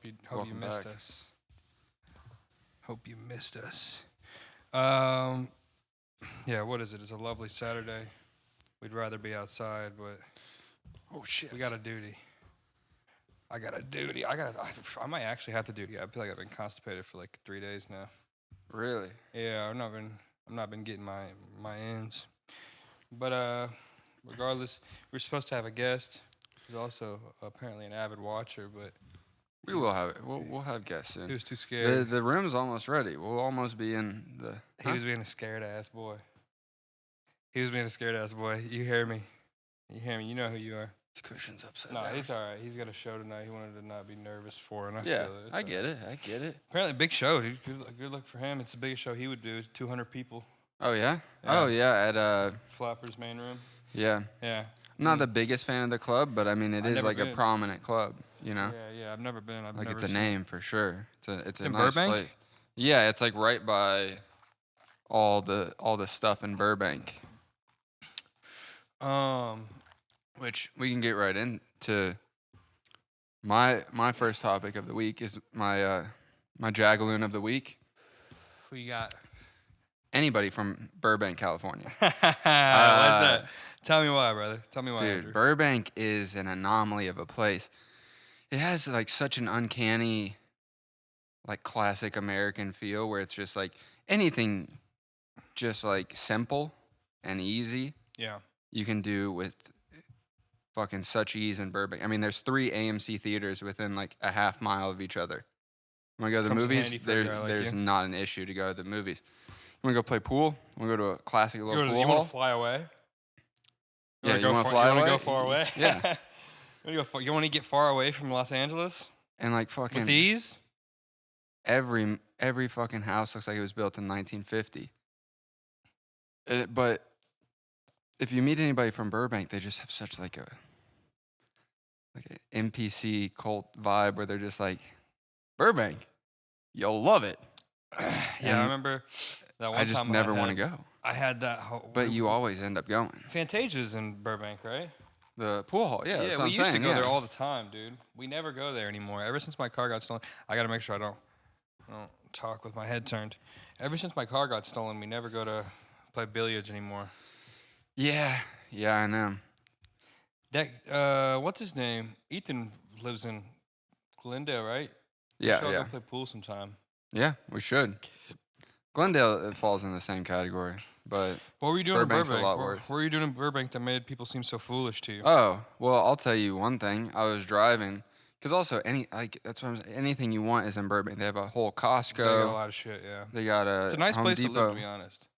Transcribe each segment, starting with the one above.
Hope you Welcome missed back. us. Hope you missed us. Yeah, what is it? It's a lovely Saturday. We'd rather be outside, but Oh shit. we got a duty. I got a duty. I might actually have to duty. I feel like I've been constipated for like 3 days now. Really? Yeah, I've not been getting my ends. But regardless, we're supposed to have a guest. He's also apparently an avid watcher, but We will have it. We'll have guests he soon. was too scared. The room's almost ready. We'll almost be in the. He was being a scared ass boy. You hear me? You know who you are. His cushion's upside No, down. he's all right. He's got a show tonight. He wanted to not be nervous for, and I Yeah, feel it. I get it. Apparently, big show, dude. Good luck for him. It's the biggest show he would do. 200 people. Oh yeah? Yeah. Oh yeah. At Flapper's main room. yeah. Yeah. I'm not the biggest fan of the club, but I mean it I've is never like a been. prominent club. You know. Yeah. I've never been. I've Like never it's a seen name for sure. It's a in nice Burbank? place. Yeah, it's like right by all the stuff in Burbank. Which we can get right into. My first topic of the week is my Jagaloon of the week. Who you got? Anybody from Burbank, California. Why's that? Tell me why, brother. Tell me why, Dude, Andrew. Burbank is an anomaly of a place. It has like such an uncanny, like classic American feel where it's just like anything just like simple and easy Yeah. you can do with fucking such ease in Burbank. I mean, there's 3 AMC theaters within like a half mile of each other. You want to go to the Comes in movies? handy for a guy like There's you. not an issue to go to the movies. You want to go play pool? You want to go to a classic little pool You hall? want to fly away? Yeah, you want to fly You away? want to go far away? Yeah. You want to get far away from Los Angeles And like fucking with ease? every fucking house looks like it was built in 1950. But if you meet anybody from Burbank, they just have such like a NPC cult vibe where they're just like, Burbank, you'll love it. Yeah, And I remember that one time. I just never want to go. I had that. But you always end up going. Fantasia's in Burbank, right? The pool hall, yeah. That's what we I'm used to saying, go yeah. there all the time, dude. We never go there anymore. Ever since my car got stolen, I got to make sure I don't talk with my head turned. Ever since my car got stolen, we never go to play billiards anymore. Yeah, I know. That what's his name? Ethan lives in Glendale, right? Yeah, Should yeah. go play pool sometime. Yeah, we should. Glendale falls in the same category, but What were you doing Burbank's a in Burbank? lot What worse. were you doing in Burbank that made people seem so foolish to you? oh, well, I'll tell you one thing. I was driving because also that's what I'm saying. Anything you want is in Burbank. They have a whole They got a Costco. lot of shit, yeah. They got a It's a nice Home place Depot. to live, to be honest.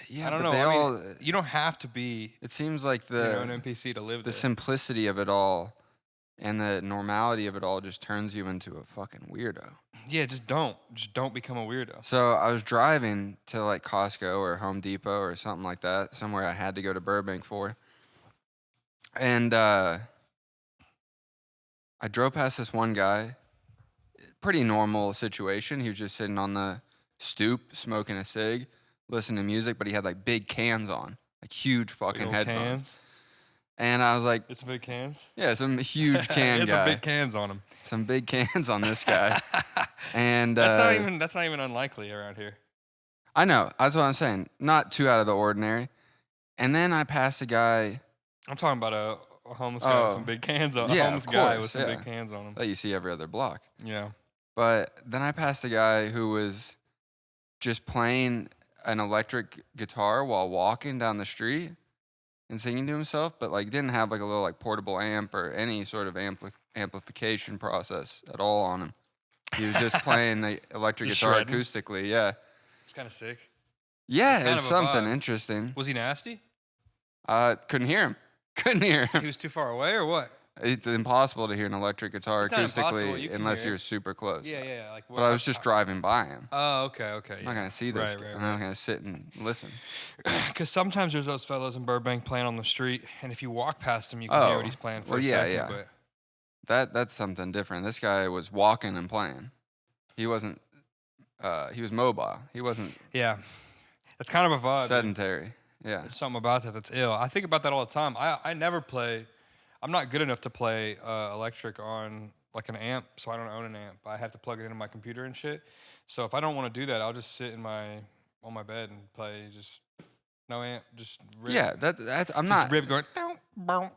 Yeah, I don't but know. they I all. mean, you don't have to be It seems like an the NPC to live there. simplicity of it all and the normality of it all just turns you into a fucking weirdo. Yeah, just don't become a weirdo. So I was driving to like Costco or Home Depot or something like that, somewhere I had to go to Burbank for. And I drove past this one guy, pretty normal situation. He was just sitting on the stoop, smoking a cig, listening to music, but he had like big cans on, like huge fucking Big old headphones. cans. And I was like, It's big cans. yeah, some huge can It's guy. some big cans on them. Some big cans on this guy. And That's not even unlikely around here. I know. That's what I'm saying. Not too out of the ordinary. And then I passed a guy I'm talking about a homeless guy with Oh. some big cans on. Yeah, A homeless of guy course, with some yeah. big cans on him. that you see every other block. Yeah. But then I passed a guy who was just playing an electric guitar while walking down the street and singing to himself, but like didn't have like a little like portable amp or any sort of amplification process at all on him. He was just playing the electric Just guitar shredding? acoustically. Yeah. It's kind of sick. Yeah, kind it's of a something vibe. interesting. Was he nasty? Couldn't hear him. Couldn't hear him. He was too far away or what? It's impossible to hear an electric guitar It's not impossible, acoustically you can unless hear it. you're super close. Yeah. Like, But I was just driving by him. Oh, okay. I'm not gonna see this. Right. I'm not gonna sit and listen. Because sometimes there's those fellas in Burbank playing on the street, and if you walk past him, you can hear what he's playing for well, a yeah, second. yeah. But That's something different. This guy was walking and playing. He wasn't. He was mobile. He wasn't yeah, it's kind of a vibe. dude. sedentary. Yeah. There's something about that that's ill. I think about that all the time. I never play. I'm not good enough to play electric on like an amp, so I don't own an amp. I have to plug it into my computer and shit. So if I don't want to do that, I'll just sit on my bed and play just no amp, just rip. Yeah, that's I'm just not. rip going. Don't.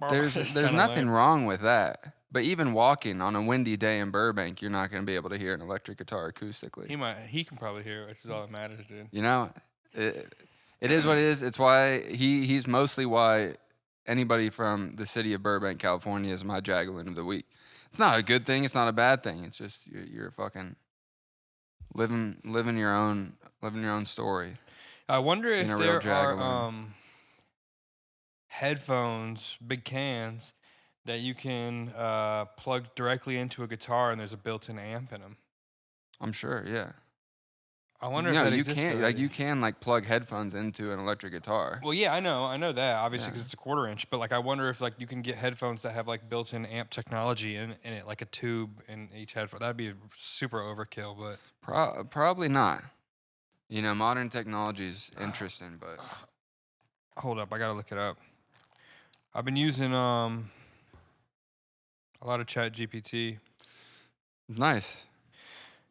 There's nothing wrong with that. But even walking on a windy day in Burbank, you're not going to be able to hear an electric guitar acoustically. He can probably hear it, which is all that matters, dude. You know, it is what it is. It's why he's mostly why anybody from the city of Burbank, California, is my Jaggalin of the week. It's not a good thing. It's not a bad thing. It's just you're fucking living your own story. I wonder if Being a real there are Jaggalin. headphones, big cans, that you can plug directly into a guitar, and there's a built-in amp in them. I'm sure. Yeah. I wonder if No, that you exists can't. Like already. you can like plug headphones into an electric guitar. Well, yeah, I know that obviously Yeah. because it's a 1/4 inch. But like, I wonder if like you can get headphones that have like built-in amp technology in it, like a tube in each headphone. That'd be super overkill. But Probably not. You know, modern technology is interesting, but hold up, I gotta look it up. I've been using a lot of Chat GPT. it's nice.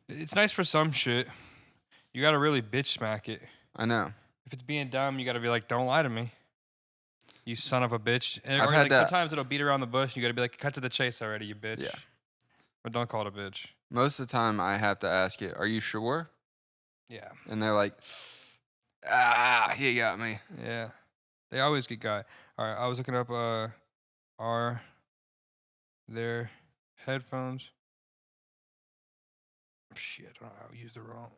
It's nice for some shit. You gotta really bitch smack it. I know. If it's being dumb, you gotta be like, "Don't lie to me, you son of a bitch." And, I've or had like that- sometimes it'll beat around the bush. You gotta be like, "Cut to the chase already, you bitch." Yeah. But don't call it a bitch. Most of the time, I have to ask it, "Are you sure?" Yeah. And they're like, you got me." Yeah. They always get got. All right, I was looking up are there headphones? Shit, I used the wrong.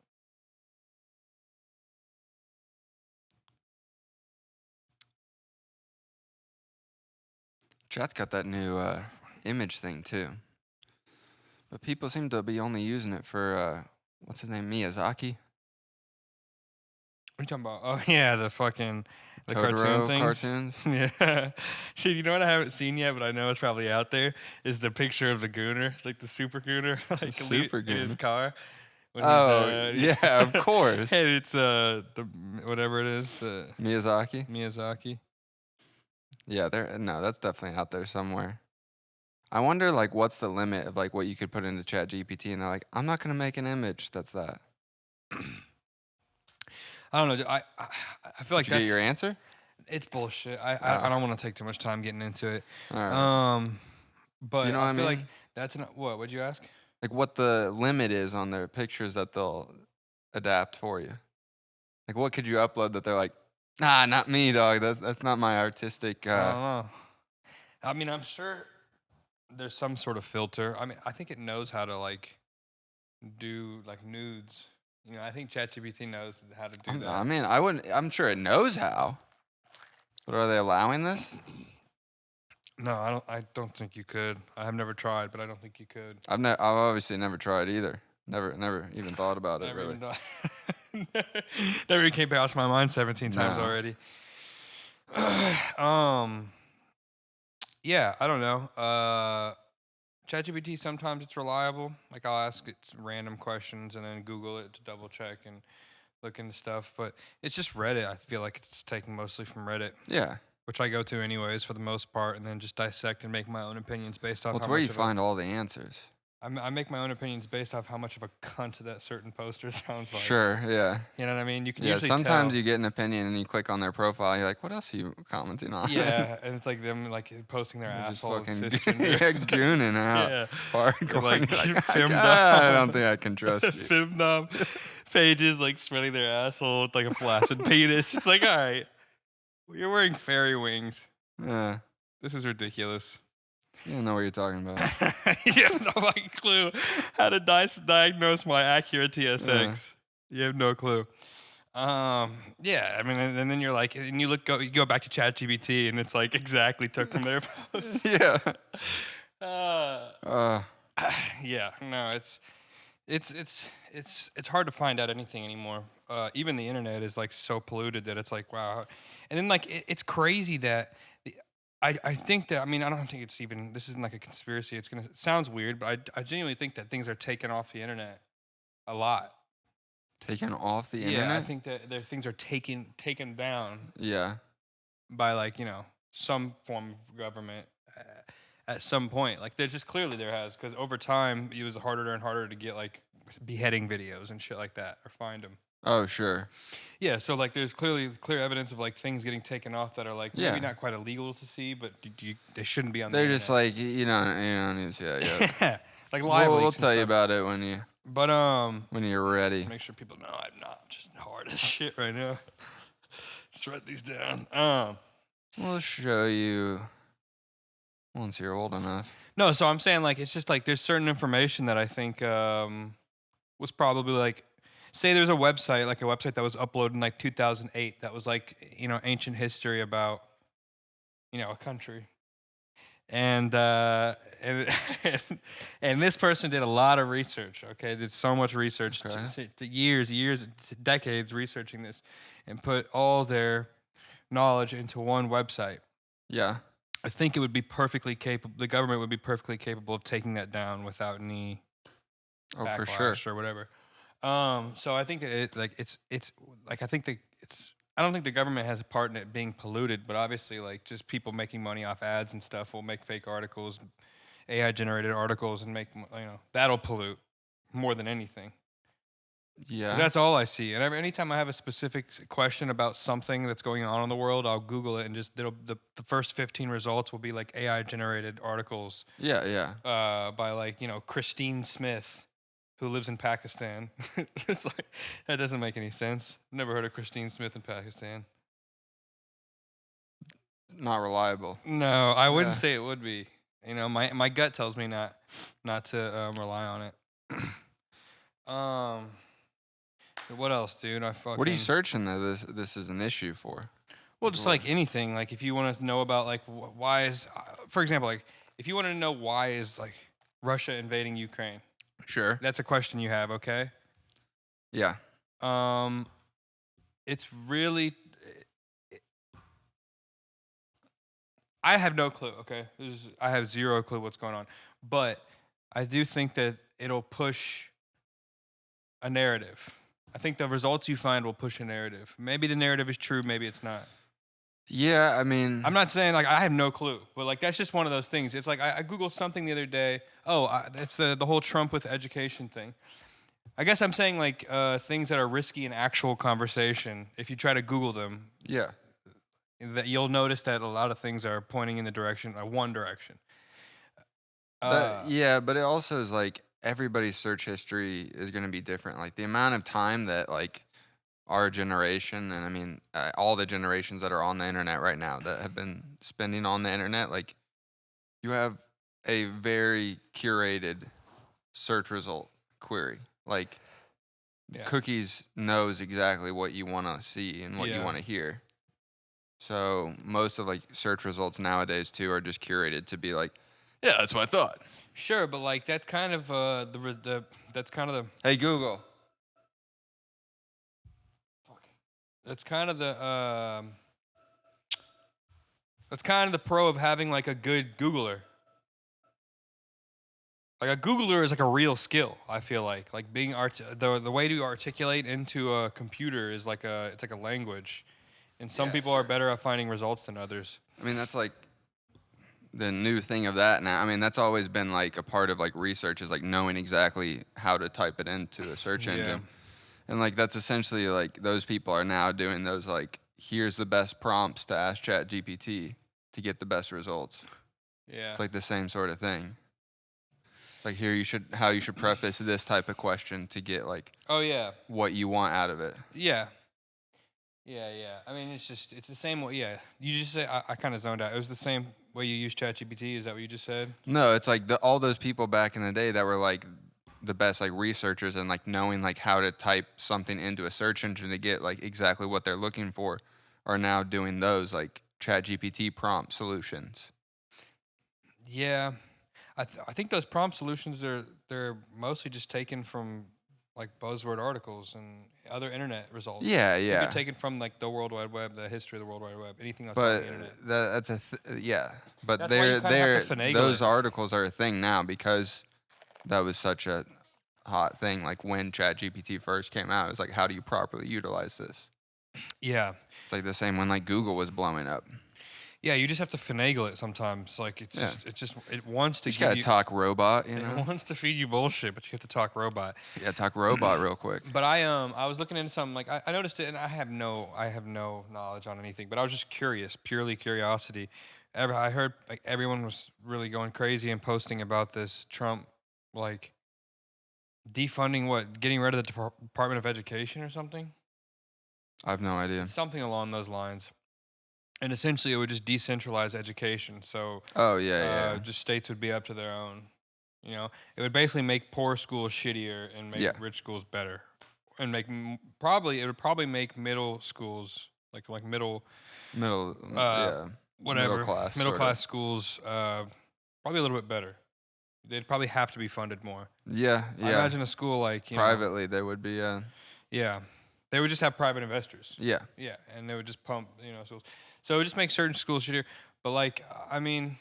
Chat's got that new image thing too, but people seem to be only using it for what's his name, Miyazaki. What are you talking about? Oh yeah, the cartoon Totoro things. cartoons. Yeah. Shit, you know what I haven't seen yet, but I know it's probably out there, is the picture of the gooner, like the super gooner, like super in his gooner. car. When Oh, yeah, of course. And it's the whatever it is, the Miyazaki. Miyazaki. Yeah, that's definitely out there somewhere. I wonder, like, what's the limit of like what you could put into Chat GPT, and they're like, "I'm not gonna make an image that's that." I don't know. I feel like Did you that's get your answer? it's bullshit. I Oh. don't want to take too much time getting into it. All right. But You know what I I feel like mean? that's what? What'd you ask? Like, what the limit is on their pictures that they'll adapt for you? Like, what could you upload that they're like, not me, dog. That's not my artistic. I don't know. I mean, I'm sure there's some sort of filter. I mean, I think it knows how to like do like nudes. You know, I think ChatGPT knows how to do that. I mean, I wouldn't. I'm sure it knows how. But are they allowing this? No, I don't think you could. I have never tried, but I don't think you could. I've obviously never tried either. Never even thought about it Never really. even never even came past my mind 17 times No. already. Yeah, I don't know. ChatGPT, sometimes it's reliable. Like I'll ask it random questions and then Google it to double check and look into stuff. But it's just Reddit. I feel like it's taken mostly from Reddit, Yeah. which I go to anyways for the most part, and then just dissect and make my own opinions based off. Well, it's how where much you of find all the answers. I make my own opinions based off how much of a cunt that certain poster sounds like. Sure. Yeah. You know what I mean? You can Yeah. usually Sometimes tell. you get an opinion and you click on their profile. You're like, what else are you commenting on? Yeah, and it's like them like posting their They're just asshole and fucking cisgender. gooning out. Yeah. Hardcore. Like, You're like, femdom. I don't think I can trust you. Femdom pages like spreading their asshole with like a flaccid penis. It's like, all right, you're wearing fairy wings. Yeah. This is ridiculous. You don't know what you're talking about. You have no fucking clue how to diagnose my accurate TSX. You have no clue. Yeah, I mean, and then you're like, and you go back to ChatGPT, and it's like exactly took from their post. Yeah. Yeah, no, it's hard to find out anything anymore. Even the internet is like so polluted that it's like, wow. And then like it's crazy that I think that, I mean, I don't think it's even, this isn't like a conspiracy. It sounds weird, but I genuinely think that things are taken off the internet a lot. Taken off the Yeah, internet? I think that things are taken down Yeah. by like, some form of government at some point. Like there's just clearly there has, because over time it was harder and harder to get like beheading videos and shit like that or find them. Oh, sure. Yeah, so like there's clear evidence of like things getting taken off that are like Yeah. maybe not quite illegal to see, but they shouldn't be on. They're the just internet. like you don't need to see that yet. Yeah, like live We'll leaks and tell you stuff. about it when you But when you're ready. make sure people know I'm not just hard as shit right now. Let's write these down. We'll show you once you're old enough. No, so I'm saying like it's just like there's certain information that I think was probably like, say there's a website that was uploaded in like 2008 that was like ancient history about a country, and and this person did a lot of research. Okay, did so much research, Okay. to years, decades researching this, and put all their knowledge into one website. Yeah. I think it would be perfectly capable. The government would be perfectly capable of taking that down without any Oh, backlash for sure. or whatever. So I think that it's like I don't think the government has a part in it being polluted, but obviously like just people making money off ads and stuff will make fake articles, AI generated articles, and make that'll pollute more than anything. 'Cause Yeah. that's all I see. And anytime I have a specific question about something that's going on in the world, I'll Google it and just the first 15 results will be like AI generated articles Yeah. Yeah. by like Christine Smith, who lives in Pakistan. It's like that doesn't make any sense. Never heard of Christine Smith in Pakistan. Not reliable. No, I wouldn't Yeah. say it would be. My gut tells me not to rely on it. What else, dude? What are you searching that this is an issue for? Well, just like anything, like if you want to know about like why is, for example, like if you want to know why is like Russia invading Ukraine, Sure. that's a question you have, okay? Yeah. It's really, I have no clue, okay? I have zero clue what's going on, but I do think that it'll push a narrative. I think the results you find will push a narrative. Maybe the narrative is true, maybe it's not. Yeah. I mean. I'm not saying like I have no clue, but like that's just one of those things. It's like I Googled something the other day. Oh, it's the whole Trump with education thing. I guess I'm saying like things that are risky in actual conversation. If you try to Google them, Yeah. that you'll notice that a lot of things are pointing in the direction, one direction. Yeah, but it also is like everybody's search history is going to be different. Like the amount of time that like our generation, and I mean all the generations that are on the internet right now that have been spending on the internet, like you have a very curated search result query. Like Yeah. Cookies knows exactly what you want to see and what you Yeah. want to hear. So most of like search results nowadays too are just curated to be like, yeah, that's what I thought. Sure, but like that's kind of that's kind of the Hey Google. that's kind of the that's kind of the pro of having like a good Googler. Like a Googler is like a real skill. I feel like being the way to articulate into a computer is like it's like a language, and some Yeah, people are better at finding results than others. I mean, that's like the new thing of that now. I mean, that's always been like a part of like research is like knowing exactly how to type it into a search Yeah. engine. And like that's essentially like those people are now doing those like here's the best prompts to ask ChatGPT to get the best results. Yeah. It's like the same sort of thing. Like here how you should preface this type of question to get like Oh yeah. what you want out of it. Yeah. I mean, it's the same way. Yeah. You just say I kind of zoned out. It was the same way you use ChatGPT. Is that what you just said? No, it's like all those people back in the day that were like the best like researchers and like knowing like how to type something into a search engine to get like exactly what they're looking for are now doing those like ChatGPT prompt solutions. Yeah. I think those prompt solutions they're mostly just taken from like buzzword articles and other internet results. Yeah, I think yeah. they're taken from like the World Wide Web, the history of the World Wide Web, anything that's on But the internet. that's yeah. But That's why you kinda have to finagle those it. articles are a thing now because that was such a hot thing. Like when ChatGPT first came out, it's like how do you properly utilize this? Yeah. It's like the same when like Google was blowing up. Yeah, you just have to finagle it sometimes. Like Yeah. it wants to You just give gotta you talk robot, you it know? wants to feed you bullshit, but you have to talk robot. You gotta talk robot real quick. But I was looking into something like I noticed it, and I have no knowledge on anything, but I was just curious, purely curiosity. I heard like everyone was really going crazy and posting about this Trump like defunding getting rid of the Department of Education or something. I have no idea. It's something along those lines. And essentially, it would just decentralize education. So Oh, yeah, yeah. just states would be up to their own. You know, it would basically make poor schools shittier and make Yeah. rich schools better, and probably it would probably make middle schools like middle Middle, uh yeah. whatever Sorta. middle class schools probably a little bit better. They'd probably have to be funded more. Yeah, I yeah. imagine a school like Privately, there would be, yeah, they would just have private investors. yeah. Yeah, and they would just pump schools. So it would just make certain schools shittier. But like I mean,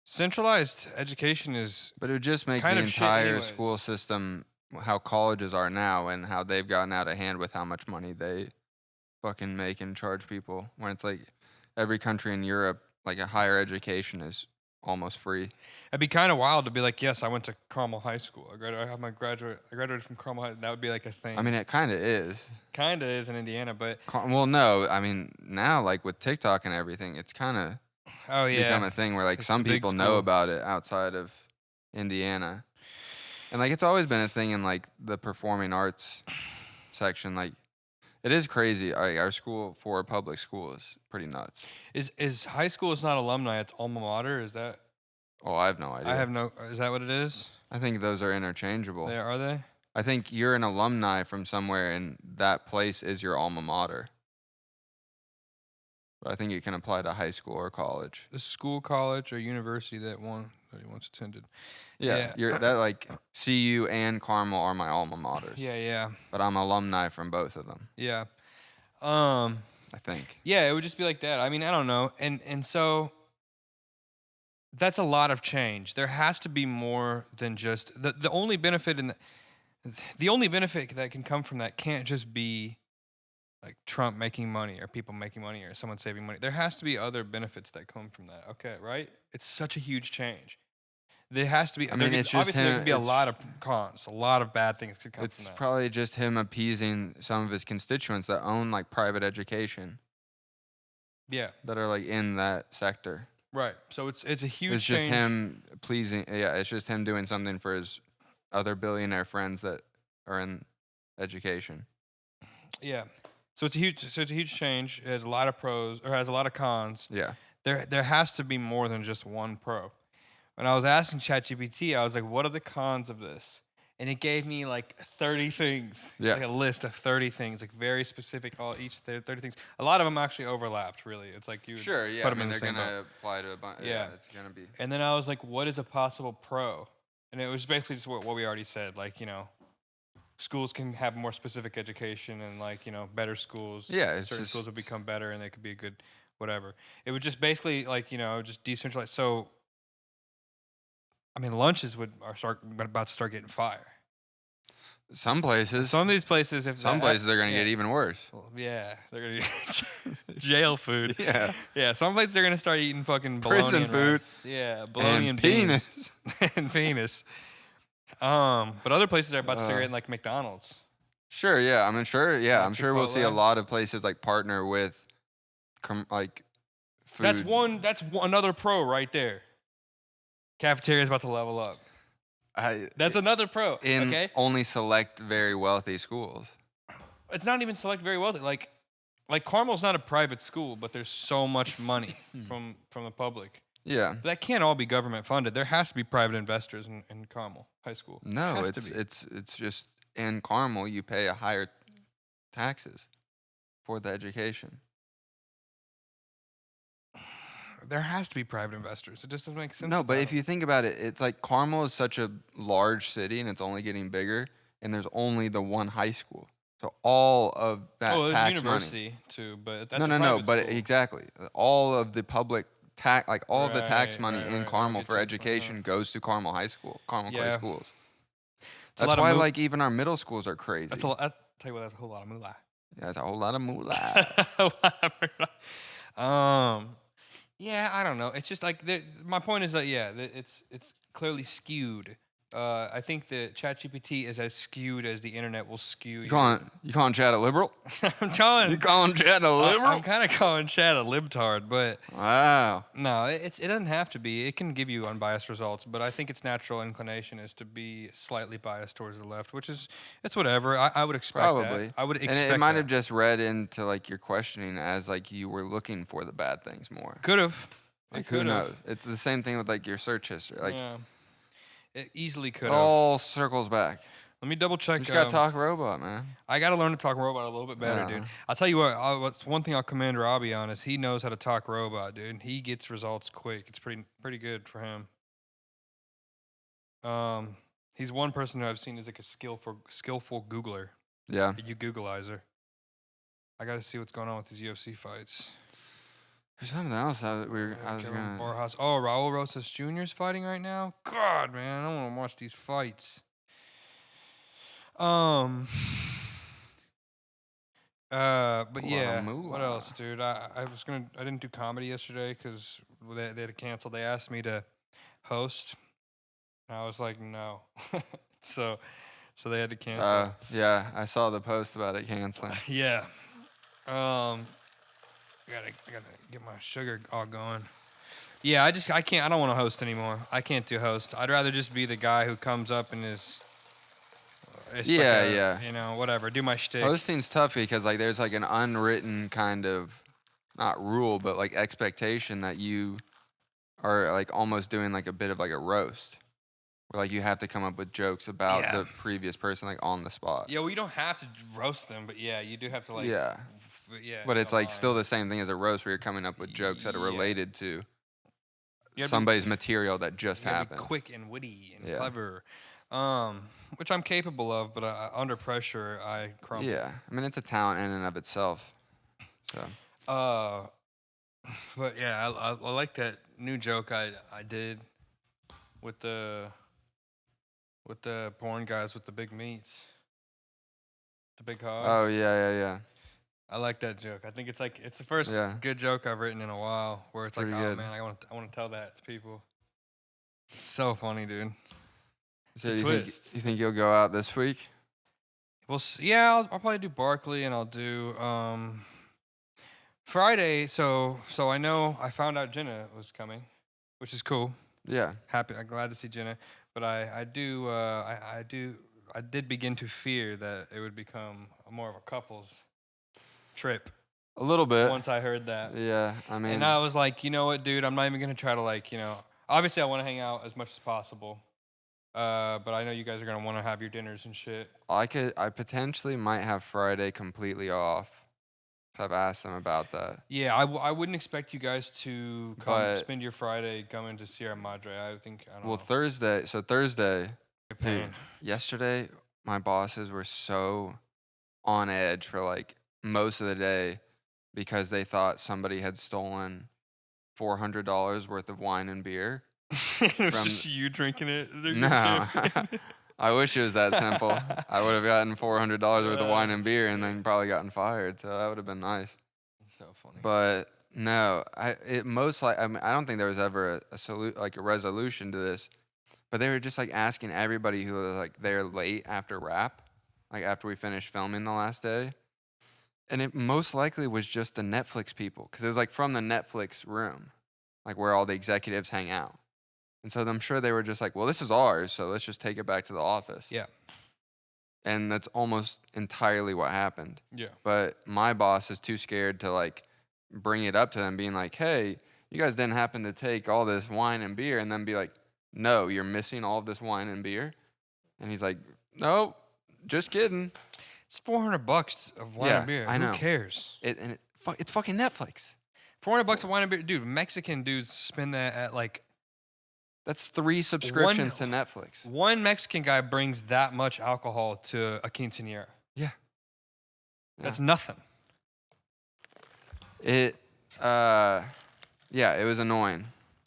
centralized education is But it would just make the kind of shit entire school anyways. system how colleges are now and how they've gotten out of hand with how much money they fucking make and charge people. When it's like every country in Europe, like a higher education is almost free. It'd be kind of wild to be like, yes, I went to Carmel High School. I graduated from Carmel High. That would be like a thing. I mean, it kind of is. Kind of is in Indiana, but Well, no, I mean, now, like with TikTok and everything, it's kind of oh yeah, become a thing where like It's some the big people know school. about it outside of Indiana. And like it's always been a thing in like the performing arts section. Like it is crazy. Our school for public school is pretty nuts. Is high school? It's not alumni. It's alma mater. Is that? Oh, I have no idea. I have no. Is that what it is? I think those are interchangeable. Are they? I think you're an alumni from somewhere and that place is your alma mater. But I think it can apply to high school or college. The school, college, or university that he once attended. Yeah, you're that like CU and Carmel are my alma maters. Yeah. But I'm alumni from both of them, Yeah. I think. Yeah, it would just be like that. I mean, I don't know. And so that's a lot of change. There has to be more than just the only benefit the only benefit that can come from that can't just be like Trump making money or people making money or someone saving money. There has to be other benefits that come from that. Okay, right? It's such a huge change. There has to be. I mean, it's just obviously there him- could be a it's- lot of cons. A lot of bad things could come It's from that. probably just him appeasing some of his constituents that own like private education Yeah, that are like in that sector. right. So it's a huge It's just change. him pleasing. Yeah, it's just him doing something for his other billionaire friends that are in education. Yeah. So it's a huge change. It has a lot of pros or has a lot of cons. Yeah. There has to be more than just one pro. When I was asking ChatGPT, I was like, "What are the cons of this?" And it gave me like 30 things. Yeah. Like a list of 30 things, like very specific. Each 30 things. A lot of them actually overlapped. Really, it's like you would Sure. Yeah. put I them mean, in the they're same gonna boat. apply to a bunch. Yeah. Yeah. It's gonna be. And then I was like, "What is a possible pro?" And it was basically just what we already said. Like schools can have more specific education and better schools. Yeah. It's Certain just. schools would become better and they could be a good whatever. It would just basically just decentralize. So I mean, lunches about to start getting fire. Some places. Some of these places, if Some that- places they're gonna yeah. get even worse. Well, yeah, they're gonna get jail food. Yeah. Yeah, some places they're gonna start eating fucking bologna Prison and food. rice. Yeah, bologna and penis. beans. And penis. But other places are about to start Uh, getting like McDonald's. Sure. Yeah. I mean, sure. Yeah. Like I'm sure we'll see a Chipotle. lot of places like partner with, like, food. That's another pro right there. Cafeteria's about to level up. That's another pro. in Okay, only select very wealthy schools. it's not even select very wealthy. Like Carmel's not a private school, but there's so much money from the public. Yeah. That can't all be government funded. There has to be private investors in Carmel High School. No, Has to be. it's just in Carmel you pay a higher taxes for the education. There has to be private investors. It just doesn't make sense. No, but without if you think about it, it's like Carmel is such a large city and it's only getting bigger, and there's only the one high school. So all of that there's tax university too, but that's money. a No, private but school. exactly. All of the public tax, like all of the tax Right, money right, in right. I'll Carmel get for to it. education goes to Carmel High School, Carmel Clay Yeah. schools. It's a That's lot of why, mo- like, even our middle schools are crazy. That's a lot. I tell you what, that's a whole lot of moolah. Yeah, that's a whole lot of moolah. A lot of moolah. Yeah, I don't know. It's just like my point is that it's clearly skewed. I think that ChatGPT is as skewed as the internet will skew your. You calling Chad a liberal? I'm You calling. calling Chad a liberal? I'm kind of calling Chat a libtard, but Wow. no, it doesn't have to be. It can give you unbiased results, but I think its natural inclination is to be slightly biased towards the left, which is it's whatever. I would expect Probably. that. I would And expect it might that. have just read into like your questioning as like you were looking for the bad things more. Could have. Like who knows? It's the same thing with like your search history. Like Yeah, it easily could it have. all circles back. Let me double check. You just gotta talk robot, man. I got to learn to talk robot a little bit better, dude. I'll tell you what's one thing I'll commend Robbie on is he knows how to talk robot, dude. He gets results quick. It's pretty good for him. He's one person who I've seen is like a skillful Googler. Yeah. You Googleizer. I got to see what's going on with these UFC fights. There's something else I was Kevin gonna. Borjas. Oh, Raul Rosas Jr. is fighting right now. God, man, I want to watch these fights. But yeah, what else, dude? I didn't do comedy yesterday because they had to cancel. They asked me to host. And I was like, no. so they had to cancel. Yeah, I saw the post about it canceling. Yeah. I gotta get my sugar all going. Yeah, I can't. I don't want to host anymore. I can't do host. I'd rather just be the guy who comes up and is. Yeah. You know, whatever. Do my shtick. Hosting's tough because like there's like an unwritten kind of not rule, but like expectation that you are like almost doing like a bit of like a roast. Where like you have to come up with jokes about the previous person like on the spot. Yeah, well, you don't have to roast them, but yeah, you do have to like. Yeah. But it's like still the same thing as a roast where you're coming up with jokes that are related to somebody's material that just happened. Be quick and witty and clever, which I'm capable of, but under pressure I crumble. Yeah, I mean it's a talent in and of itself. So. But yeah, I like that new joke I did with the porn guys with the big meats, the big hogs. Oh yeah. I like that joke. I think it's the first good joke I've written in a while where it's like, oh man, I want to tell that to people. It's so funny, dude. So you think you'll go out this week? Well, yeah, I'll probably do Barkley and I'll do Friday. So I know I found out Jenna was coming, which is cool. Yeah. Happy. I'm glad to see Jenna, but I did begin to fear that it would become more of a couples trip. A little bit. Once I heard that. Yeah, I mean. And I was like, you know what, dude? I'm not even gonna try to like, obviously I want to hang out as much as possible. But I know you guys are gonna want to have your dinners and shit. I potentially might have Friday completely off. So I've asked them about that. Yeah, I wouldn't expect you guys to spend your Friday coming to Sierra Madre. I don't know. Thursday. Dude, yesterday my bosses were so on edge for like most of the day because they thought somebody had stolen $400 worth of wine and beer. It was just you drinking it. No, I wish it was that simple. I would have gotten $400 worth of wine and beer, and then probably gotten fired. So that would have been nice. So funny. But no, I don't think there was ever a resolution to this. But they were just like asking everybody who was like there late after wrap, like after we finished filming the last day. And it most likely was just the Netflix people, because it was like from the Netflix room, like where all the executives hang out. And so I'm sure they were just like, well, this is ours, so let's just take it back to the office. Yeah. And that's almost entirely what happened. Yeah. But my boss is too scared to like bring it up to them, being like, hey, you guys didn't happen to take all this wine and beer, and then be like, no, you're missing all of this wine and beer. And he's like, no, just kidding. It's $400 of wine and beer. I know. Who cares? It's fucking Netflix. $400 of wine and beer, dude. Mexican dudes spend that at like. That's 3 subscriptions to Netflix. One Mexican guy brings that much alcohol to a quinceañera. Yeah. That's nothing. It was annoying.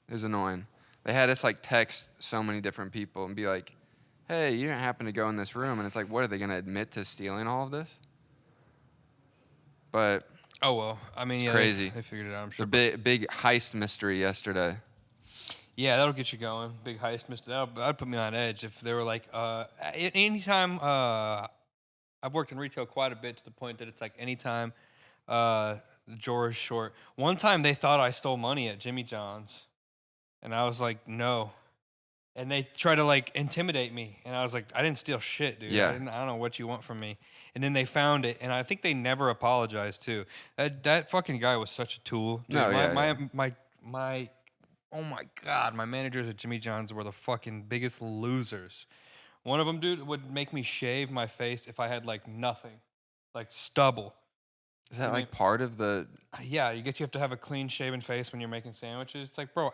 It was annoying. They had us like text so many different people and be like, hey, you didn't happen to go in this room. And it's like, what, are they going to admit to stealing all of this? But Oh well, I mean, It's yeah, crazy. they figured it out. I'm The sure. big heist mystery yesterday. Yeah, that'll get you going. Big heist, Mister. That'd put me on edge if they were like, anytime. I've worked in retail quite a bit to the point that it's like anytime the drawer is short. One time they thought I stole money at Jimmy John's, and I was like, no. And they tried to like intimidate me, and I was like, I didn't steal shit, dude. Yeah. I don't know what you want from me. And then they found it, and I think they never apologized too. That fucking guy was such a tool. Dude, No, yeah, my oh my god, my managers at Jimmy John's were the fucking biggest losers. One of them, dude, would make me shave my face if I had like nothing, like stubble. Is that I like mean- part of the? Yeah, you have to have a clean shaven face when you're making sandwiches. It's like, bro,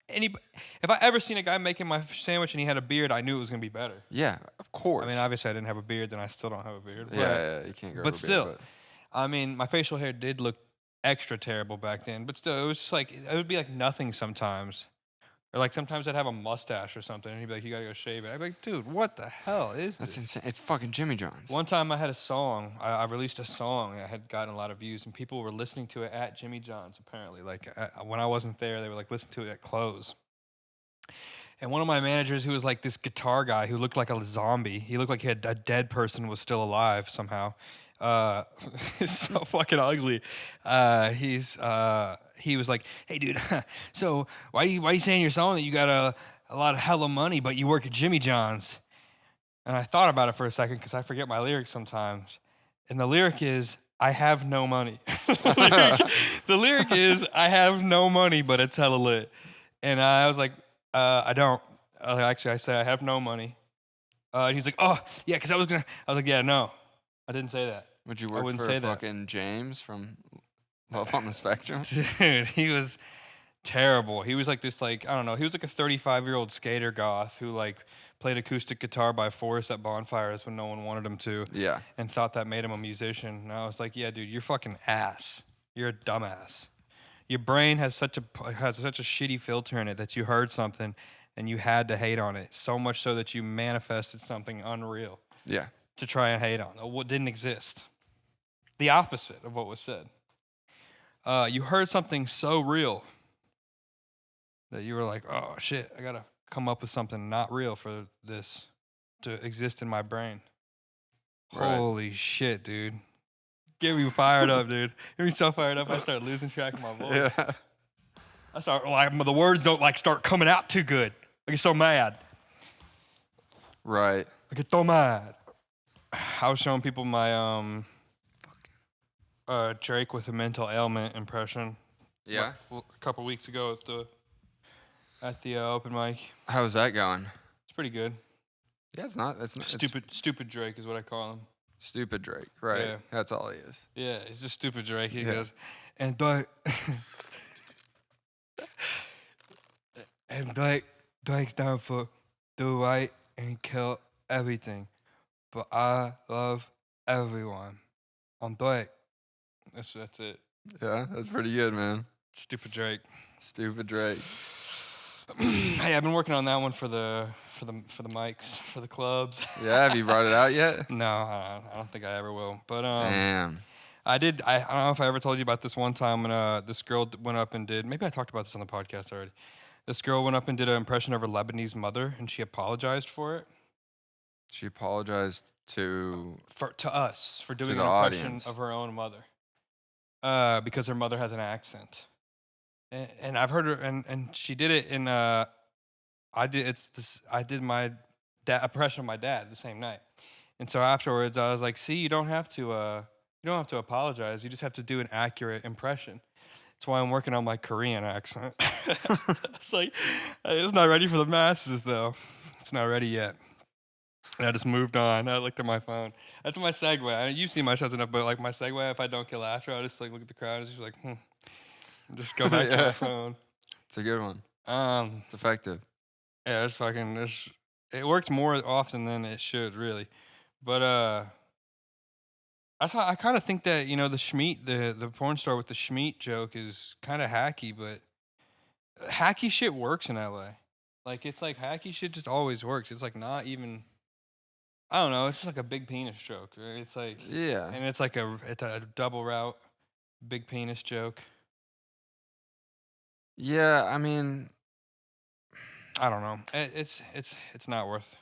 if I ever seen a guy making my sandwich and he had a beard, I knew it was gonna be better. Yeah, of course. I mean, obviously I didn't have a beard, then I still don't have a beard. Yeah, you can't go. But still, I mean, my facial hair did look extra terrible back then. But still, it was just like it would be like nothing sometimes. Or like sometimes I'd have a mustache or something, and he'd be like, "You gotta go shave it." I'd be like, "Dude, what the hell is That's this?" insane. It's fucking Jimmy John's. One time I had a song. I released a song. I had gotten a lot of views, and people were listening to it at Jimmy John's. Apparently, like when I wasn't there, they were like listening to it at close. And one of my managers, who was like this guitar guy who looked like a zombie, he looked like he had a dead person was still alive somehow. So fucking ugly. He was like, "Hey, dude, so why you saying in your song that you got a lot of hella money, but you work at Jimmy John's?" And I thought about it for a second because I forget my lyrics sometimes. And the lyric is, "I have no money." The lyric is, "I have no money, but it's hella lit." And I was like, I don't. Actually, I say I have no money. And he's like, "Oh, yeah, because I was like, yeah, no. I didn't say that." Would you I work wouldn't for say that. fucking James from Love on the Spectrum? Dude, he was terrible. He was like this, like, I don't know. He was like a 35-year-old skater goth who like played acoustic guitar by force at bonfires when no one wanted him to. Yeah. And thought that made him a musician. And I was like, yeah, dude, you're fucking ass. You're a dumbass. Your brain has such a shitty filter in it that you heard something and you had to hate on it. So much so that you manifested something unreal Yeah. to try and hate on. What didn't exist. The opposite of what was said. You heard something so real that you were like, oh shit, I gotta come up with something not real for this to exist in my brain. Right. Holy shit, dude. Get me fired up, dude. Get me so fired up I start losing track of my voice. Yeah. I start like the words don't like start coming out too good. I get so mad. Right. I get so mad. I was showing people my Drake with a mental ailment impression. Yeah. A couple weeks ago at the open mic. How's that going? It's pretty good. Yeah, it's not. It's Stupid Drake is what I call him. stupid Drake. Right. Yeah. That's all he is. Yeah, he's just stupid Drake. He Yeah. goes, and Drake's down for do right and kill everything, but I love everyone. I'm Drake. That's it. Yeah, that's pretty good, man. Stupid Drake. Stupid Drake. Hey, I've been working on that one for the mics for the clubs. Yeah, have you brought it out yet? No, I don't think I ever will. But Damn. I did. I don't know if I ever told you about this one time when this girl went up and did. Maybe I talked about this on the podcast already. This girl went up and did an impression of her Lebanese mother, and she apologized for it. She apologized to To us for doing the an impression audience. of her own mother, because her mother has an accent, and I've heard her, and she did it in. I did my impression of my dad the same night, and so afterwards I was like, "See, you don't have to apologize. You just have to do an accurate impression." That's why I'm working on my Korean accent. It's like it's not ready for the masses though. It's not ready yet. And I just moved on. I looked at my phone. That's my segue. You've seen my shows enough, but like my segue, if I don't kill after, I just like look at the crowd and just like, just go back to my phone. It's a good one. It's effective. Yeah, it works more often than it should, really. But I kind of think that the Schmeat, the porn star with the Schmeat joke is kind of hacky, but hacky shit works in LA. Like it's like hacky shit just always works. It's like not even. I don't know. It's just like a big penis joke. Right? It's like Yeah. and it's a double route. big penis joke. Yeah, I mean, I don't know. It's not worth.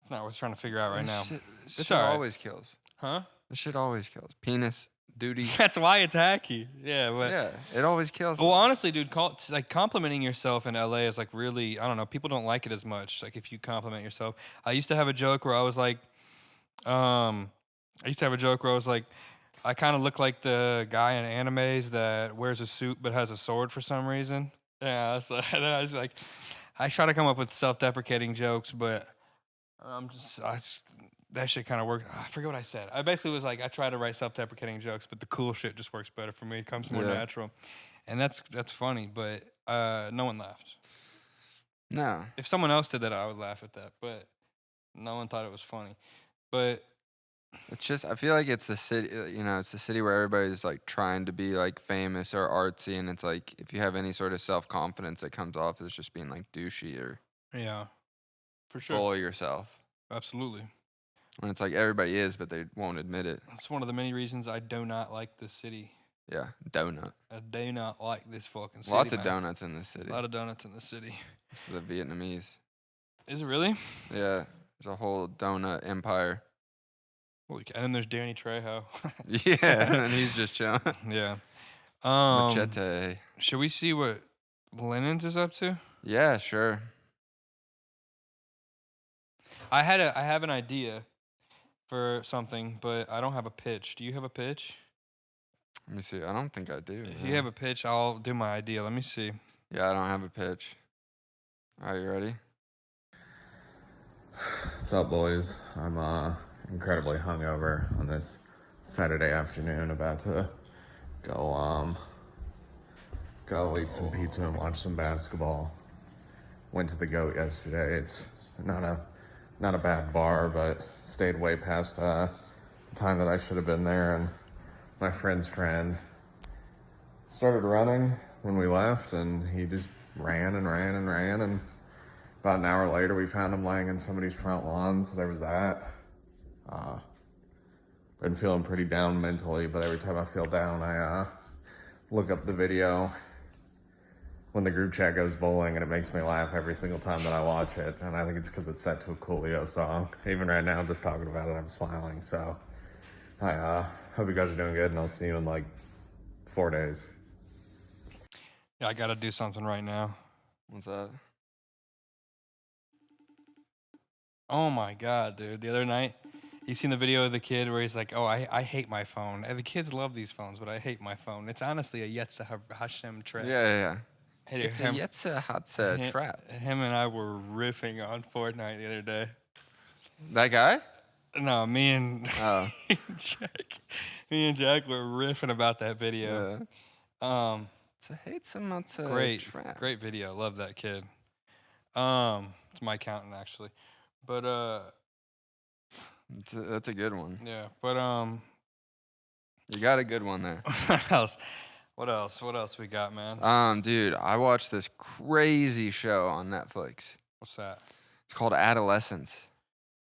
It's not worth trying to figure out right now. this It's shit all right. always kills. Huh? This shit always kills. Penis, duty. That's why it's hacky. Yeah, but Yeah, it always kills. well, honestly, dude, like complimenting yourself in LA is like really, I don't know, people don't like it as much. Like if you compliment yourself. I used to have a joke where I was like, I kind of look like the guy in animes that wears a suit but has a sword for some reason. Yeah, so and I was like, I try to come up with self-deprecating jokes, but that shit kind of worked. I forget what I said. I basically was like, I try to write self-deprecating jokes, but the cool shit just works better for me. It comes more Yeah. natural, and that's funny. But no one laughed. No. If someone else did that, I would laugh at that. But no one thought it was funny. But It's just, I feel like it's the city, it's the city where everybody's like trying to be like famous or artsy. And it's like, if you have any sort of self confidence, it comes off as just being like douchey or yeah, for sure, full of yourself. absolutely. When it's like everybody is, but they won't admit it. It's one of the many reasons I do not like this city. Yeah, donut. I do not like this fucking city. Lots of man. donuts in this city. A lot of donuts in the city. It's the Vietnamese. Is it really? Yeah, there's a whole donut empire. Holy cow. And then there's Danny Trejo. Yeah, and then he's just chilling. Yeah. Machete. Should we see what Lennon's is up to? Yeah, sure. I have an idea for something, but I don't have a pitch. Do you have a pitch? Let me see. I don't think I do. If you have a pitch, I'll do my idea. Let me see. Yeah, I don't have a pitch. All right, you ready? What's up, boys? I'm incredibly hungover on this Saturday afternoon. About to go eat some pizza and watch some basketball. Went to the Goat yesterday. It's not a bad bar, but stayed way past the time that I should have been there. And my friend's friend started running when we left, and he just ran and ran and ran. And about an hour later, we found him laying in somebody's front lawn. So there was that. Been feeling pretty down mentally, but every time I feel down, I look up the video when the group chat goes bowling, and it makes me laugh every single time that I watch it. And I think it's because it's set to a Coolio song. Even right now, just talking about it, I'm smiling. So I hope you guys are doing good, and I'll see you in like 4 days. Yeah, I got to do something right now. What's that? Oh my God, dude. The other night, you seen the video of the kid where he's like, oh, I hate my phone. And the kids love these phones, but I hate my phone. It's honestly a Yetza Hashem trap. Yeah. Hey, It's a Yetza Hatza trap. Him and I were riffing on Fortnite the other day. That guy? No, me and Oh. me and Jack were riffing about that video. Yeah. It's a Hatza Great, trap. great video. Love that kid. It's my accountant actually, but That's a good one. yeah, but You got a good one there. what else? What else we got, man? Dude, I watched this crazy show on Netflix. What's that? It's called Adolescence.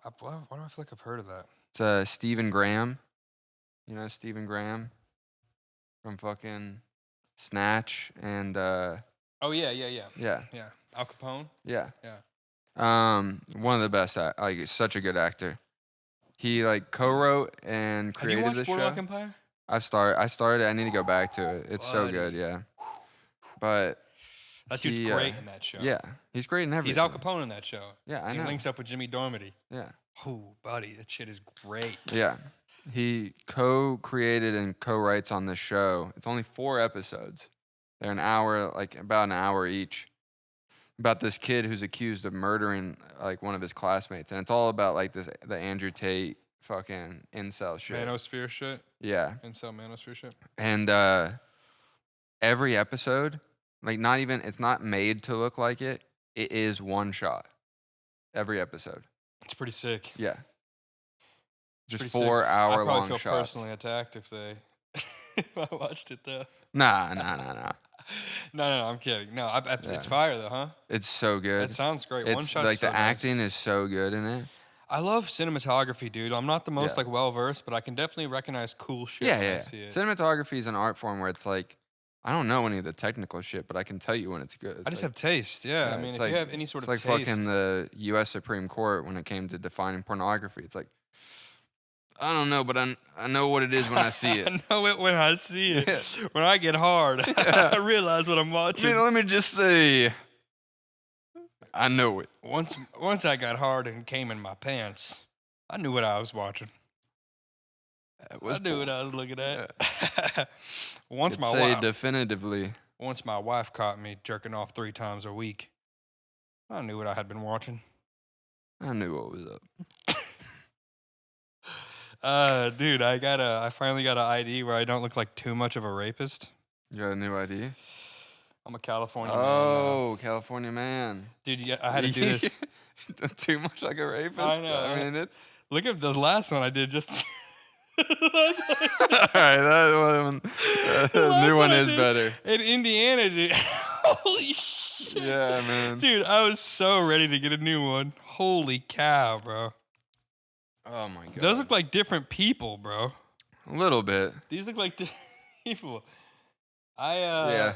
Why do I feel like I've heard of that? It's Stephen Graham. You know Stephen Graham from fucking Snatch and Oh yeah. yeah. Al Capone. Yeah. Yeah. One of the best. Like, such a good actor. He like co-wrote and Have you created watched the Boardwalk show. Empire? I started. I need to go back to it. It's so good. Buddy. Yeah. But That dude's great in that show. yeah, he's great in everything. He's Al Capone in that show. Yeah, I He know. links up with Jimmy Dormady. Yeah. Oh, buddy, that shit is great. Yeah. He co-created and co-writes on this show. It's only 4 episodes. They're about an hour each. About this kid who's accused of murdering like one of his classmates, and it's all about like the Andrew Tate fucking incel shit. Manosphere shit. Yeah. Incel manosphere shit. And every episode, like it's not made to look like it. It is one shot. Every episode. It's pretty sick. Yeah. Just Pretty sick. 4 hour I'd probably long feel shots. personally attacked if I watched it though. Nah. No, I'm kidding. No, Yeah. it's fire though, huh? It's so good. It sounds great. One It's shot. like so the nice. acting is so good in it. I love cinematography, dude. I'm not the most Yeah. like well versed, but I can definitely recognize cool shit Yeah, when I yeah. see it. Cinematography is an art form where it's like, I don't know any of the technical shit, but I can tell you when it's good. I It's just like, have taste. Yeah, I mean, it's if like, you have any sort it's of like taste, fucking the U.S. Supreme Court when it came to defining pornography. It's like, I don't know, but I know what it is when I see it. I know it when I see it. Yeah. When I get hard, Yeah. I realize what I'm I watching. mean, let me just say, I know it. Once I got hard and came in my pants, I knew what I was watching. I knew what I was looking at. once Could my say wife, definitively. once my wife caught me jerking off 3 times a week, I knew what I had been watching. I knew what was up. Dude, I finally got an ID where I don't look like too much of a rapist. You got a new ID? I'm a California man. Oh, California man. Dude, I had to do this. Too much like a rapist. I know. I mean, it's Look at the last one I did just. all right. That one, the last new one one I is did better. In Indiana, dude. Holy shit. Yeah, man. Dude, I was so ready to get a new one. Holy cow, bro. Oh my god. Those look like different people, bro. a little bit. These look like different people. Yeah.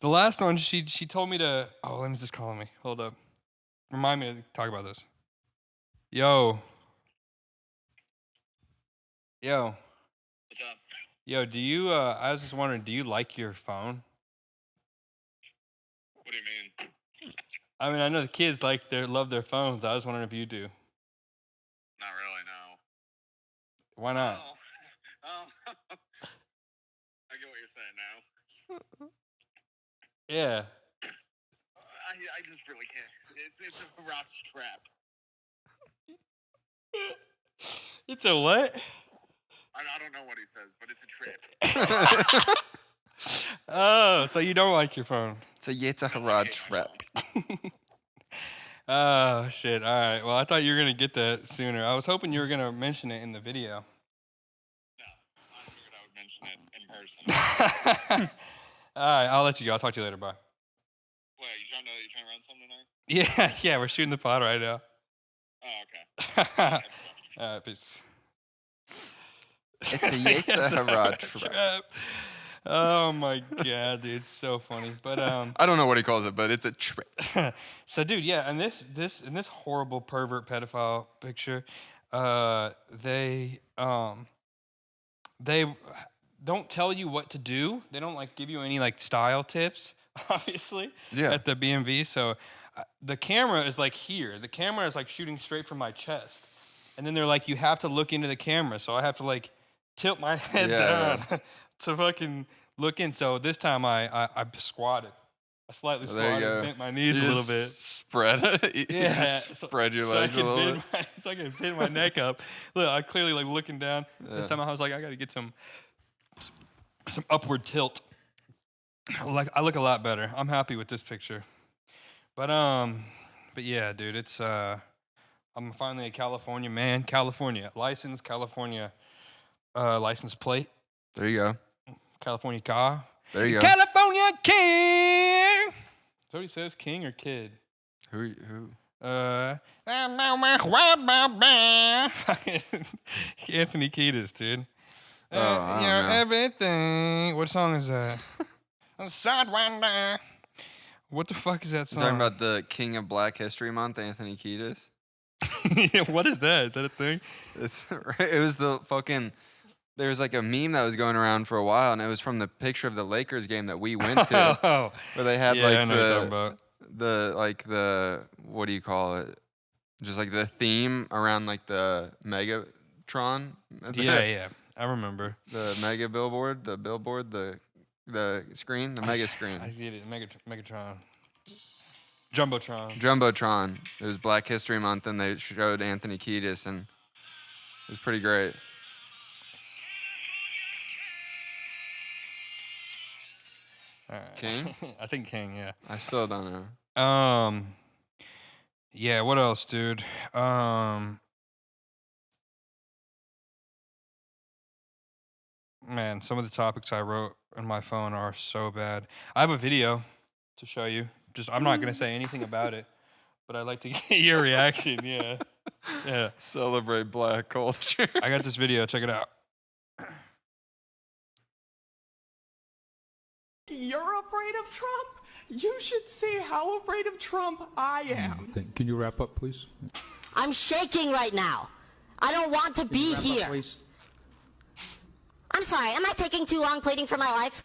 The last one she told me to. Oh, let me just call me. Hold up. Remind me to talk about this. Yo. What's up? Yo, do you I was just wondering, do you like your phone? What do you mean? I mean, I know the kids love their phones. I was wondering if you do. Not really, no. Why not? I get what you're saying now. Yeah. I just really can't. It's a Ross trap. It's a what? I don't know what he says, but it's a trip. Oh, so you don't like your phone? It's a Yetzirah trap. Oh, shit. All right. Well, I thought you were going to get that sooner. I was hoping you were going to mention it in the video. No, I figured I would mention it in person. All right. I'll let you go. I'll talk to you later. Bye. Wait, you trying to run something tonight? Yeah. We're shooting the pod right now. Oh, okay. All right. Peace. It's a Yetzirah trap. Oh my god, dude, it's so funny. But I don't know what he calls it, but it's a trip. So dude, yeah, and this horrible pervert pedophile picture, they don't tell you what to do. They don't like give you any like style tips, obviously. Yeah. At the BMV, so the camera is like here. The camera is like shooting straight from my chest, and then they're like, you have to look into the camera. So I have to like tilt my head down to fucking look in. So this time I squatted. I slightly There you squatted, go. bent my knees You a little just bit. Spread. You Yeah, just spread your legs a little bit. So I can pin my neck up. Look, I clearly like looking down. Yeah. And somehow I was like, I got to get some upward tilt. Like I look a lot better. I'm happy with this picture. But yeah, dude, it's I'm finally a California man. California license, California license plate, There you go. California car. There you go. California king. Is that what he says, king or kid? Who? Anthony Kiedis, dude. Oh, I don't You're know. everything. What song is that? Sidewinder. What the fuck is that You song? talking about the King of Black History Month, Anthony Kiedis? What is that? Is that a thing? It's right. It was the fucking. There was like a meme that was going around for a while, and it was from the picture of the Lakers game that we went to, Oh, where they had yeah, I like know what you're talking about. the what do you call it? Just like the theme around like the Megatron. Yeah, I remember. The mega billboard, the screen, the mega screen. I get it. Megatron. Jumbotron. Jumbotron. It was Black History Month, and they showed Anthony Kiedis, and it was pretty great. All right. King? I think King, yeah. I still don't know. Yeah, what else, dude? Man, some of the topics I wrote on my phone are so bad. I have a video to show you. I'm not gonna say anything about it, but I'd like to get your reaction. Yeah. Yeah. Celebrate black culture. I got this video. Check it out. You're afraid of Trump? You should see how afraid of Trump I am. Can you wrap up, please? I'm shaking right now. I don't want to be here. Please. I'm sorry, am I taking too long pleading for my life?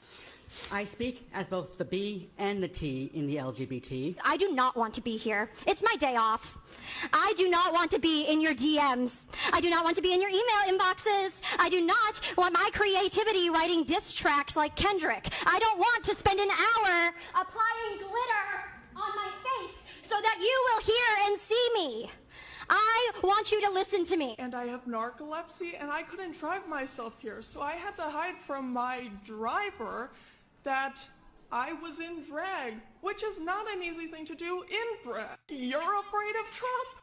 I speak as both the B and the T in the LGBT. I do not want to be here. It's my day off. I do not want to be in your DMs. I do not want to be in your email inboxes. I do not want my creativity writing diss tracks like Kendrick. I don't want to spend an hour applying glitter on my face so that you will hear and see me. I want you to listen to me. And I have narcolepsy, and I couldn't drive myself here, so I had to hide from my driver that I was in drag, which is not an easy thing to do in drag. You're afraid of Trump?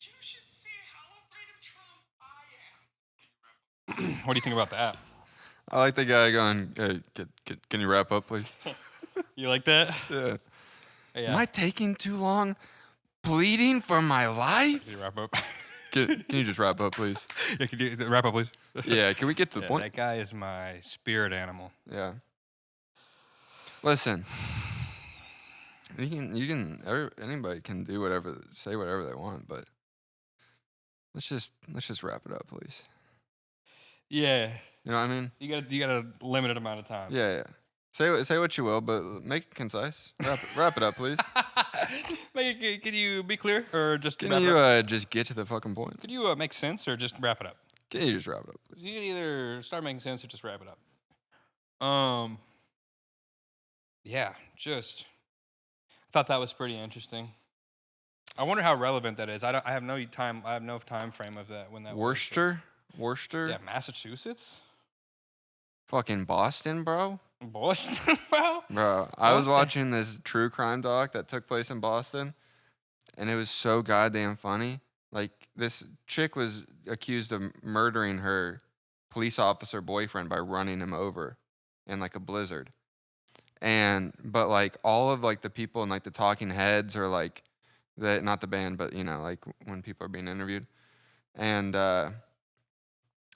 You should see how afraid of Trump I am. What do you think about that? I like the guy going, hey, can you wrap up, please? You like that? Yeah. Yeah. Am I taking too long pleading for my life? Can you wrap up? Can you just wrap up, please? Yeah, can you wrap up, please? Yeah, can we get to the Yeah, point? that guy is my spirit animal. Yeah. Listen, anybody can do whatever, say whatever they want, but let's just wrap it up, please. Yeah. You know what I mean? You got a limited amount of time. Yeah. Say what you will, but make it concise. Wrap it up, please. Can you be clear or just Can wrap it you up? just get to the fucking point? Could you make sense or just wrap it up? Can you just wrap it up, please? You can either start making sense or just wrap it up. Yeah, I thought that was pretty interesting. I wonder how relevant that is. I have no time frame of that when that was. Worcester? Yeah, Massachusetts? Fucking Boston, bro? Boston, bro? Bro, I was watching this true crime doc that took place in Boston, and it was so goddamn funny. Like, this chick was accused of murdering her police officer boyfriend by running him over in, like, a blizzard. But, like, all of, like, the people in, like, the talking heads or, like, not the band, but, you know, like, when people are being interviewed. And,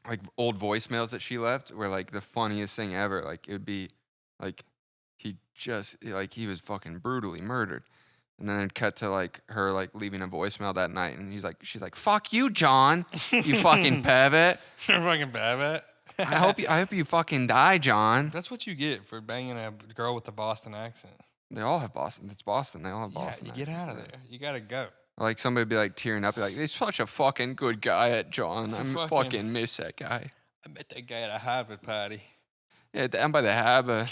like, old voicemails that she left were, like, the funniest thing ever. Like, it would be, like, he was fucking brutally murdered. And then it'd cut to, like, her, like, leaving a voicemail that night. And she's like, fuck you, John, you fucking pivot. You're fucking Babbitt. I hope you fucking die, John. That's what you get for banging a girl with a Boston accent. They all have Boston. It's Boston. They all have Boston. Yeah, you get out of there. You gotta go. Like, somebody would be, like, tearing up. Be like, he's such a fucking good guy at John. It's a I fucking- fucking miss that guy. I met that guy at a Harvard party. Yeah, down by the harbor.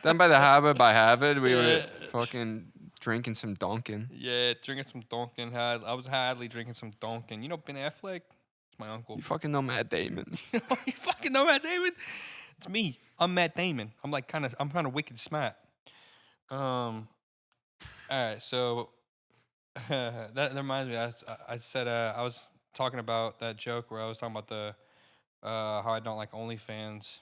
Down by the harbor by Harvard, we were Yeah. fucking drinking some Dunkin'. Yeah, drinking some Dunkin'. I was hardly drinking some Dunkin'. You know Ben Affleck? It's my uncle. You fucking know Matt Damon. You fucking know Matt Damon? It's me. I'm Matt Damon. I'm kind of wicked smart. All right, so that reminds me. I said I was talking about that joke where I was talking about the how I don't like OnlyFans.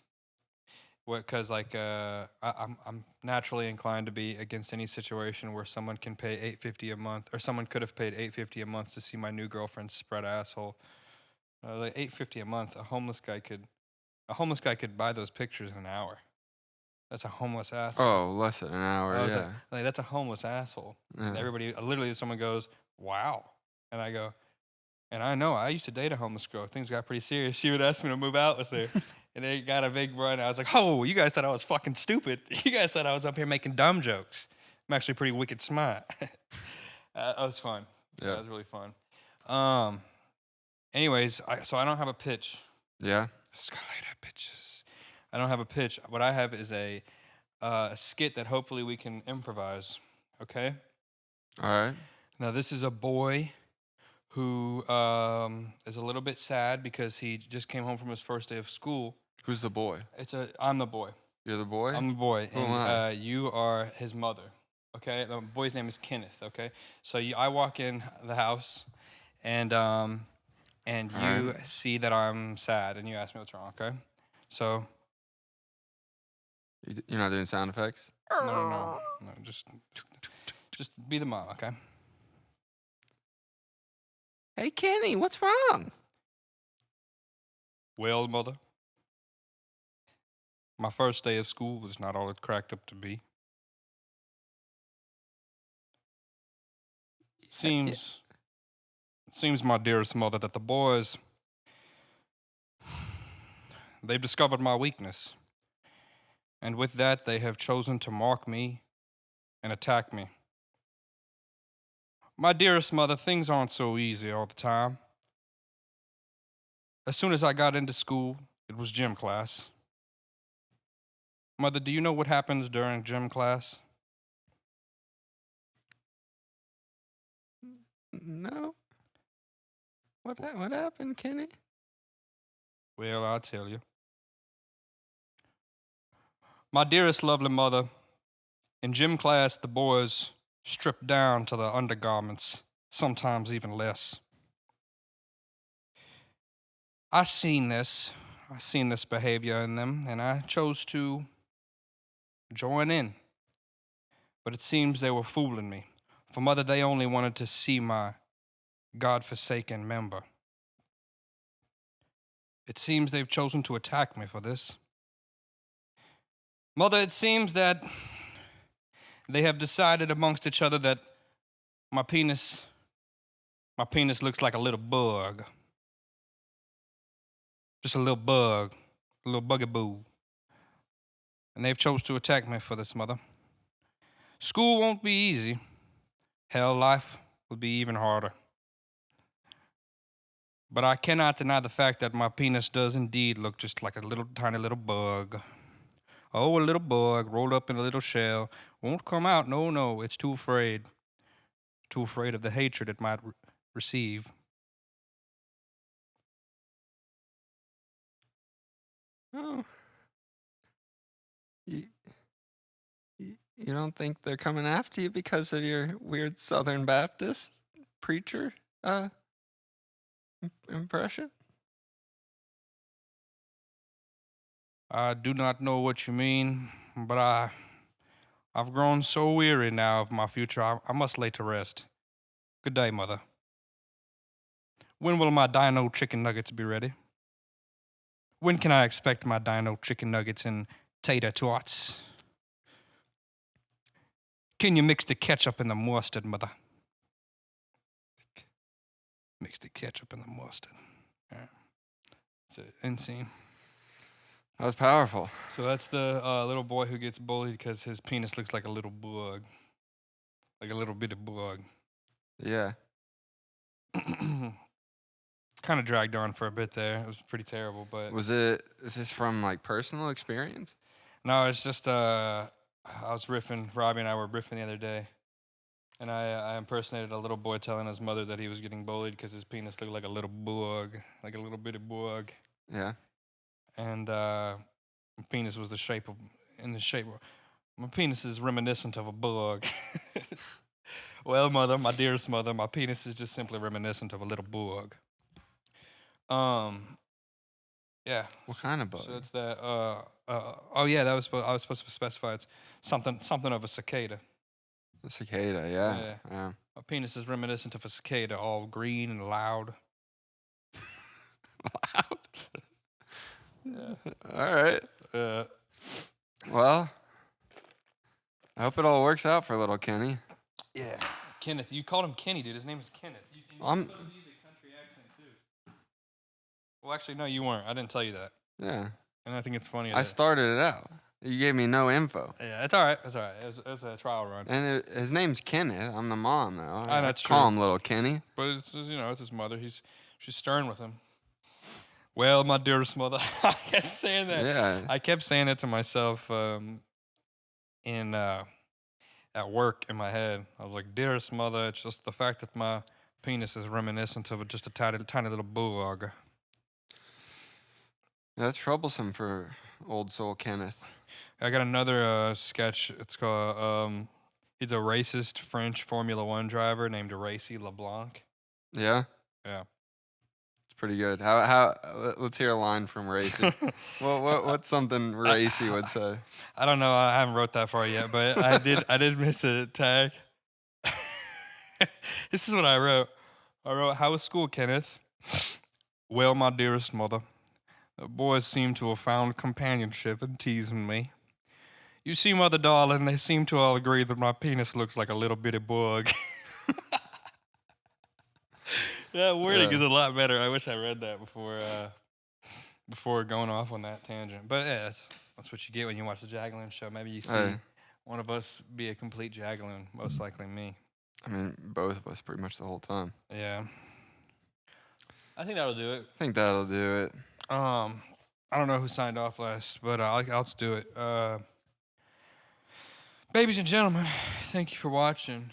Because I'm naturally inclined to be against any situation where someone can pay $8.50 a month, or someone could have paid $8.50 a month to see my new girlfriend's spread asshole. Like $8.50 a month, a homeless guy could buy those pictures in an hour. That's a homeless asshole. Oh, less than an hour, I was yeah. like, that's a homeless asshole. And Yeah. everybody, literally, someone goes, "Wow," and I go, and I know I used to date a homeless girl. Things got pretty serious. She would ask me to move out with her, and it got a big run. I was like, "Oh, you guys thought I was fucking stupid. You guys thought I was up here making dumb jokes. I'm actually pretty wicked smart." That was fun. Yeah. That was really fun. Anyways, so I don't have a pitch. Yeah? Escalator pitches. I don't have a pitch. What I have is a skit that hopefully we can improvise. Okay. All right. Now this is a boy who is a little bit sad because he just came home from his first day of school. Who's the boy? I'm the boy. You're the boy? I'm the boy, Who am I? and you are his mother. Okay. The boy's name is Kenneth. Okay. So I walk in the house, and you Alright. see that I'm sad, and you ask me what's wrong. Okay. So You're not doing sound effects? no, just be the mom. Okay. Hey, Kenny, what's wrong? Well, Mother, my first day of school was not all it cracked up to be. Seems, my dearest mother, that the boys, they've discovered my weakness. And with that, they have chosen to mark me and attack me. My dearest mother, things aren't so easy all the time. As soon as I got into school, it was gym class. Mother, do you know what happens during gym class? No. What happened, Kenny? Well, I'll tell you. My dearest lovely mother, in gym class, the boys strip down to the undergarments, sometimes even less. I seen this behavior in them, and I chose to join in. But it seems they were fooling me. For Mother, they only wanted to see my God-forsaken member. It seems they've chosen to attack me for this. Mother, it seems that they have decided amongst each other that my penis looks like a little bug. Just a little bug, a little bugaboo. And they've chose to attack me for this, Mother. School won't be easy. Hell, life will be even harder. But I cannot deny the fact that my penis does indeed look just like a little tiny little bug. Oh, a little bug rolled up in a little shell. Won't come out. No, it's too afraid. Too afraid of the hatred it might receive. Oh. You don't think they're coming after you because of your weird Southern Baptist preacher impression? I do not know what you mean, but I've grown so weary now of my future, I must lay to rest. Good day, Mother. When will my dino chicken nuggets be ready? When can I expect my dino chicken nuggets and tater tots? Can you mix the ketchup and the mustard, Mother? Mix the ketchup and the mustard. All right. It's an end scene. That was powerful. So that's the little boy who gets bullied because his penis looks like a little bug. Like a little bit of bug. Yeah. Kind of dragged on for a bit there. It was pretty terrible, but... Is this from, like, personal experience? No, it's just, I was riffing, Robbie and I were riffing the other day, and I impersonated a little boy telling his mother that he was getting bullied because his penis looked like a little bug, like a little bitty bug. Yeah. And my penis was my penis is reminiscent of a bug. Well, Mother, my dearest mother, my penis is just simply reminiscent of a little bug. Yeah. What kind of bug? So it's that. Oh yeah, I was supposed to specify. It's something of a cicada. A cicada, yeah. My penis is reminiscent of a cicada, all green and loud. Loud. Yeah. All right. Well, I hope it all works out for little Kenny. Yeah, Kenneth. You called him Kenny, dude. His name is Kenneth. You I'm. supposed to use a country accent too. Well, actually, no, you weren't. I didn't tell you that. Yeah. And I think it's funny. I started it out. You gave me no info. Yeah, it's all right. It's all right. It was a trial run. And his name's Kenneth. I'm the mom, though. That's true. Call him little Kenny. But it's it's his mother. She's stern with him. Well, my dearest mother, I kept saying that. Yeah. I kept saying it to myself at work in my head. I was like, dearest mother, it's just the fact that my penis is reminiscent of just a tiny little bug. Yeah, that's troublesome for old soul Kenneth. I got another sketch. It's called, he's a racist French Formula One driver named Racy LeBlanc. Yeah? Yeah. It's pretty good. How? Let's hear a line from Racy. What's something Racy would say? I don't know. I haven't wrote that far yet, but I did miss a tag. This is what I wrote. I wrote, how was school, Kenneth? Well, my dearest mother, the boys seem to have found companionship in teasing me. You see, mother darling, they seem to all agree that my penis looks like a little bitty bug. That wording is a lot better. I wish I read that before going off on that tangent. But yeah, that's what you get when you watch the Jagaloon show. Maybe you see one of us be a complete Jagaloon, most likely me. I mean, both of us pretty much the whole time. Yeah. I think that'll do it. I think that'll do it. I don't know who signed off last, but I'll just do it. Babies and gentlemen, thank you for watching.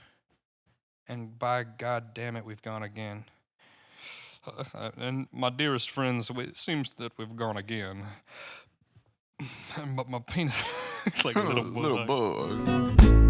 And by God damn it, we've gone again. And my dearest friends, it seems that we've gone again. But my penis looks like a little bug. Little bug.